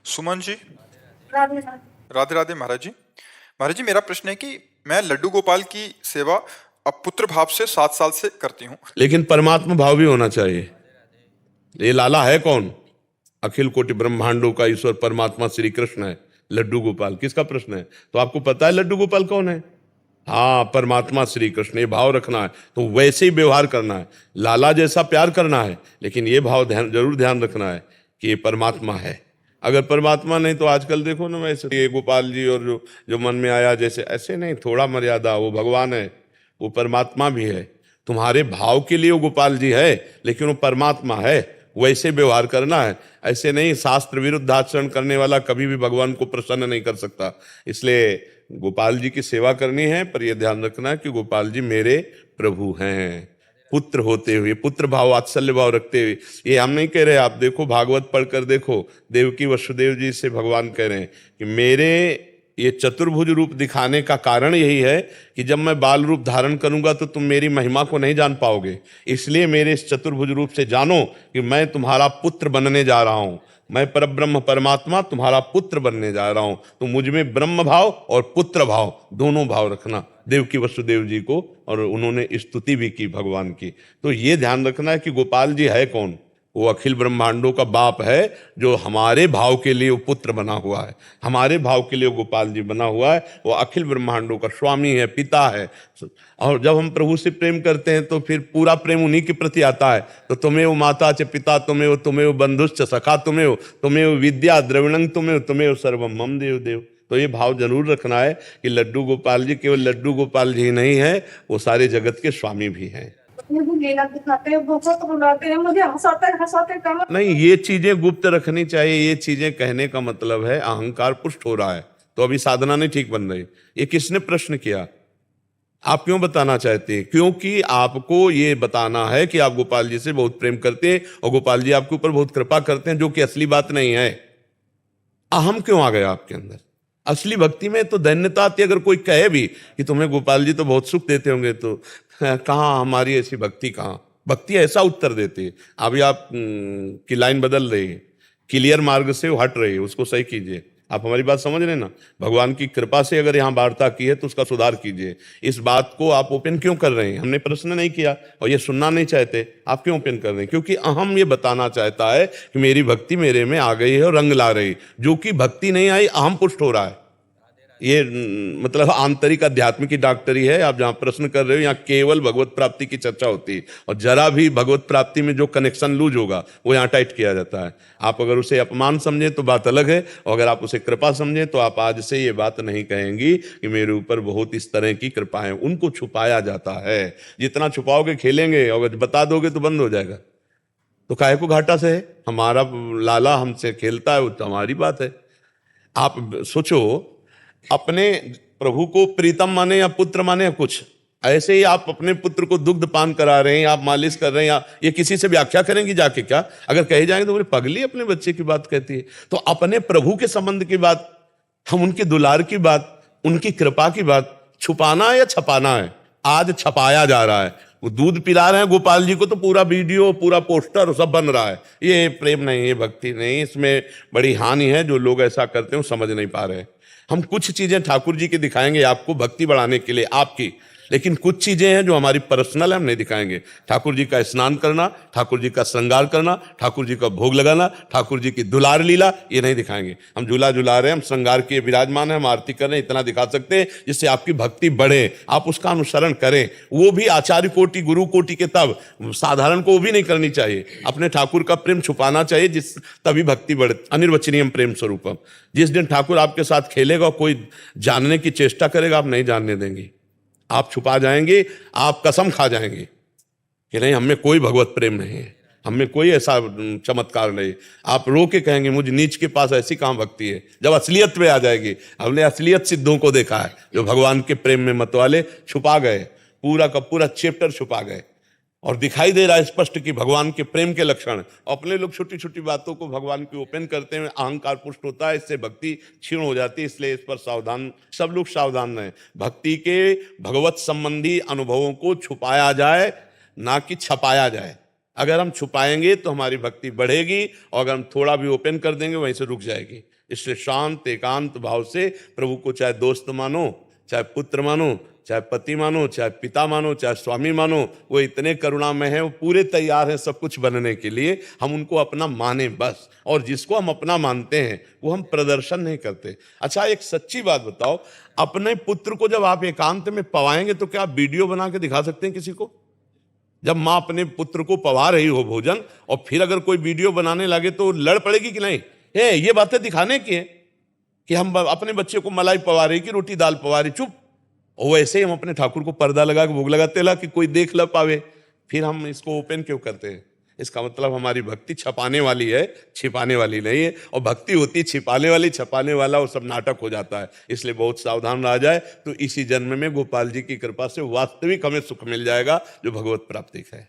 सुमन जी, राधे राधे। राधे राधे महाराज जी। महाराज जी, मेरा प्रश्न है कि मैं लड्डू गोपाल की सेवा अब पुत्र भाव से 7 साल से करती हूँ। लेकिन परमात्मा भाव भी होना चाहिए। ये लाला है कौन? अखिल कोटि ब्रह्मांडों का ईश्वर परमात्मा श्री कृष्ण है। लड्डू गोपाल किसका प्रश्न है? तो आपको पता है लड्डू गोपाल कौन है? हाँ, परमात्मा श्री कृष्ण। ये भाव रखना है तो वैसे ही व्यवहार करना है, लाला जैसा प्यार करना है, लेकिन ये भाव जरूर ध्यान रखना है कि ये परमात्मा है। अगर परमात्मा नहीं तो आजकल देखो ना, वैसे ये गोपाल जी और जो जो मन में आया जैसे, ऐसे नहीं, थोड़ा मर्यादा। वो भगवान है, वो परमात्मा भी है। तुम्हारे भाव के लिए वो गोपाल जी है, लेकिन वो परमात्मा है, वैसे व्यवहार करना है। ऐसे नहीं, शास्त्र विरुद्ध आचरण करने वाला कभी भी भगवान को प्रसन्न नहीं कर सकता। इसलिए गोपाल जी की सेवा करनी है, पर यह ध्यान रखना है कि गोपाल जी मेरे प्रभु हैं, पुत्र होते हुए, पुत्र भाव वात्सल्य भाव रखते हुए। ये हम नहीं कह रहे, आप देखो भागवत पढ़कर देखो, देवकी वसुदेव जी से भगवान कह रहे हैं कि मेरे ये चतुर्भुज रूप दिखाने का कारण यही है कि जब मैं बाल रूप धारण करूंगा तो तुम मेरी महिमा को नहीं जान पाओगे। इसलिए मेरे इस चतुर्भुज रूप से जानो कि मैं तुम्हारा पुत्र बनने जा रहा हूं। मैं परब्रह्म परमात्मा तुम्हारा पुत्र बनने जा रहा हूं। तो मुझ में ब्रह्म भाव और पुत्र भाव दोनों भाव रखना, देवकी वसुदेव जी को, और उन्होंने स्तुति भी की भगवान की। तो ये ध्यान रखना है कि गोपाल जी है कौन? वो अखिल ब्रह्मांडों का बाप है, जो हमारे भाव के लिए वो पुत्र बना हुआ है, हमारे भाव के लिए वो गोपाल जी बना हुआ है। वो अखिल ब्रह्मांडों का स्वामी है, पिता है। और जब हम प्रभु से प्रेम करते हैं तो फिर पूरा प्रेम उन्हीं के प्रति आता है। तो तुम्हें माता च पिता तुम्हें बंधुश्च सखा तुम्हें विद्या द्रविणं तुम्हें सर्वम मम देव देव। तो ये भाव जरूर रखना है कि लड्डू गोपाल जी केवल लड्डू गोपाल जी नहीं है, वो सारे जगत के स्वामी भी हैं। मुझे लीला दिखाते हैं, बहुत रुलाते हैं, मुझे हंसाते कमर। नहीं, ये चीजें गुप्त रखनी चाहिए। ये चीजें कहने का मतलब है अहंकार पुष्ट हो रहा है, तो अभी साधना नहीं ठीक बन रही। ये किसने प्रश्न किया? आप क्यों बताना चाहते हैं? क्योंकि आपको ये बताना है कि आप गोपाल जी से बहुत प्रेम करते हैं और गोपाल जी आपके ऊपर बहुत कृपा करते हैं, जो कि असली बात नहीं है। अहम क्यों आ गया आपके अंदर? असली भक्ति में तो दैन्यता आती है। अगर कोई कहे भी कि तुम्हें गोपाल जी तो बहुत सुख देते होंगे, तो कहाँ हमारी ऐसी भक्ति? कहाँ भक्ति ऐसा उत्तर देती है? अभी आप की लाइन बदल रही है, क्लियर मार्ग से वो हट रही है, उसको सही कीजिए। आप हमारी बात समझ रहे हैं ना? भगवान की कृपा से अगर यहाँ वार्ता की है तो उसका सुधार कीजिए। इस बात को आप ओपन क्यों कर रहे हैं? हमने प्रश्न नहीं किया और ये सुनना नहीं चाहते, आप क्यों ओपन कर रहे हैं? क्योंकि अहम ये बताना चाहता है कि मेरी भक्ति मेरे में आ गई है और रंग ला रही, जो कि भक्ति नहीं आई, अहम पुष्ट हो रहा है। ये मतलब आंतरिक अध्यात्म की डॉक्टरी है। आप जहां प्रश्न कर रहे हो, यहाँ केवल भगवत प्राप्ति की चर्चा होती है, और जरा भी भगवत प्राप्ति में जो कनेक्शन लूज होगा वो यहाँ टाइट किया जाता है। आप अगर उसे अपमान समझे तो बात अलग है, और अगर आप उसे कृपा समझे तो आप आज से ये बात नहीं कहेंगी कि मेरे ऊपर बहुत इस तरह की कृपा है। उनको छुपाया जाता है। जितना छुपाओगे खेलेंगे, और बता दोगे तो बंद हो जाएगा। तो काहे को घाटा से है? हमारा लाला हमसे खेलता है, वो तो हमारी बात है। आप सोचो, अपने प्रभु को प्रीतम माने या पुत्र माने या कुछ, ऐसे ही आप अपने पुत्र को दुग्ध पान करा रहे हैं, आप मालिश कर रहे हैं, ये किसी से व्याख्या करेंगी जाके? क्या अगर कहे जाएंगे तो बोले पगली अपने बच्चे की बात कहती है। तो अपने प्रभु के संबंध की बात, हम उनके दुलार की बात, उनकी कृपा की बात छुपाना है या छपाना है? आज छपाया जा रहा है। वो दूध पिला रहे हैं गोपाल जी को, तो पूरा वीडियो, पूरा पोस्टर सब बन रहा है। ये प्रेम नहीं, ये भक्ति नहीं, इसमें बड़ी हानि है। जो लोग ऐसा करते हैं वो समझ नहीं पा रहे। हम कुछ चीजें ठाकुर जी की दिखाएंगे आपको भक्ति बढ़ाने के लिए आपकी, लेकिन कुछ चीजें हैं जो हमारी पर्सनल है, हम नहीं दिखाएंगे। ठाकुर जी का स्नान करना, ठाकुर जी का श्रृंगार करना, ठाकुर जी का भोग लगाना, ठाकुर जी की दुलार लीला, ये नहीं दिखाएंगे। हम झूला झुला रहे हैं, हम श्रृंगार किए विराजमान है, हम आरती कर रहे हैं, इतना दिखा सकते हैं जिससे आपकी भक्ति बढ़े, आप उसका अनुसरण करें। वो भी आचार्य कोटि गुरु कोटि के, तब साधारण को वो भी नहीं करनी चाहिए। अपने ठाकुर का प्रेम छुपाना चाहिए, जिस तभी भक्ति बढ़े। अनिर्वचनीय प्रेम स्वरूपम। जिस दिन ठाकुर आपके साथ खेलेगा, कोई जानने की चेष्टा करेगा, आप नहीं जानने देंगे, आप छुपा जाएंगे, आप कसम खा जाएंगे कि नहीं, हमें कोई भगवत प्रेम नहीं है, हमें कोई ऐसा चमत्कार नहीं। आप रो के कहेंगे मुझ नीच के पास ऐसी कहां भक्ति है। जब असलियत में आ जाएगी, हमने असलियत सिद्धों को देखा है जो भगवान के प्रेम में मत वाले छुपा गए, पूरा का पूरा चैप्टर छुपा गए, और दिखाई दे रहा है स्पष्ट कि भगवान के प्रेम के लक्षण। अपने लोग छोटी छोटी बातों को भगवान की ओपन करते हैं, अहंकार पुष्ट होता है, इससे भक्ति क्षीण हो जाती है। इसलिए इस पर सावधान, सब लोग सावधान रहें। भक्ति के भगवत संबंधी अनुभवों को छुपाया जाए, ना कि छपाया जाए। अगर हम छुपाएंगे तो हमारी भक्ति बढ़ेगी, और अगर हम थोड़ा भी ओपन कर देंगे वहीं से रुक जाएगी। इसलिए शांत एकांत भाव से प्रभु को चाहे दोस्त मानो, चाहे पुत्र मानो, चाहे पति मानो, चाहे पिता मानो, चाहे स्वामी मानो, वो इतने करुणामय हैं, वो पूरे तैयार हैं सब कुछ बनने के लिए। हम उनको अपना माने बस, और जिसको हम अपना मानते हैं वो हम प्रदर्शन नहीं करते। अच्छा, एक सच्ची बात बताओ, अपने पुत्र को जब आप एकांत में पवाएंगे तो क्या आप वीडियो बना के दिखा सकते हैं किसी को? जब माँ अपने पुत्र को पवा रही हो भोजन, और फिर अगर कोई वीडियो बनाने लगे तो लड़ पड़ेगी कि नहीं? ये बातें दिखाने की है कि हम अपने बच्चे को मलाई पवा रही कि रोटी दाल पवा रही, चुप। और वैसे ही हम अपने ठाकुर को पर्दा लगा के भोग लगाते ला कि कोई देख ल पावे, फिर हम इसको ओपन क्यों करते हैं? इसका मतलब हमारी भक्ति छपाने वाली है, छिपाने वाली नहीं है। और भक्ति होती छिपाने वाली, छपाने वाला, वो सब नाटक हो जाता है। इसलिए बहुत सावधान रहा जाए, तो इसी जन्म में गोपाल जी की कृपा से वास्तविक हमें सुख मिल जाएगा, जो भगवत प्राप्ति है।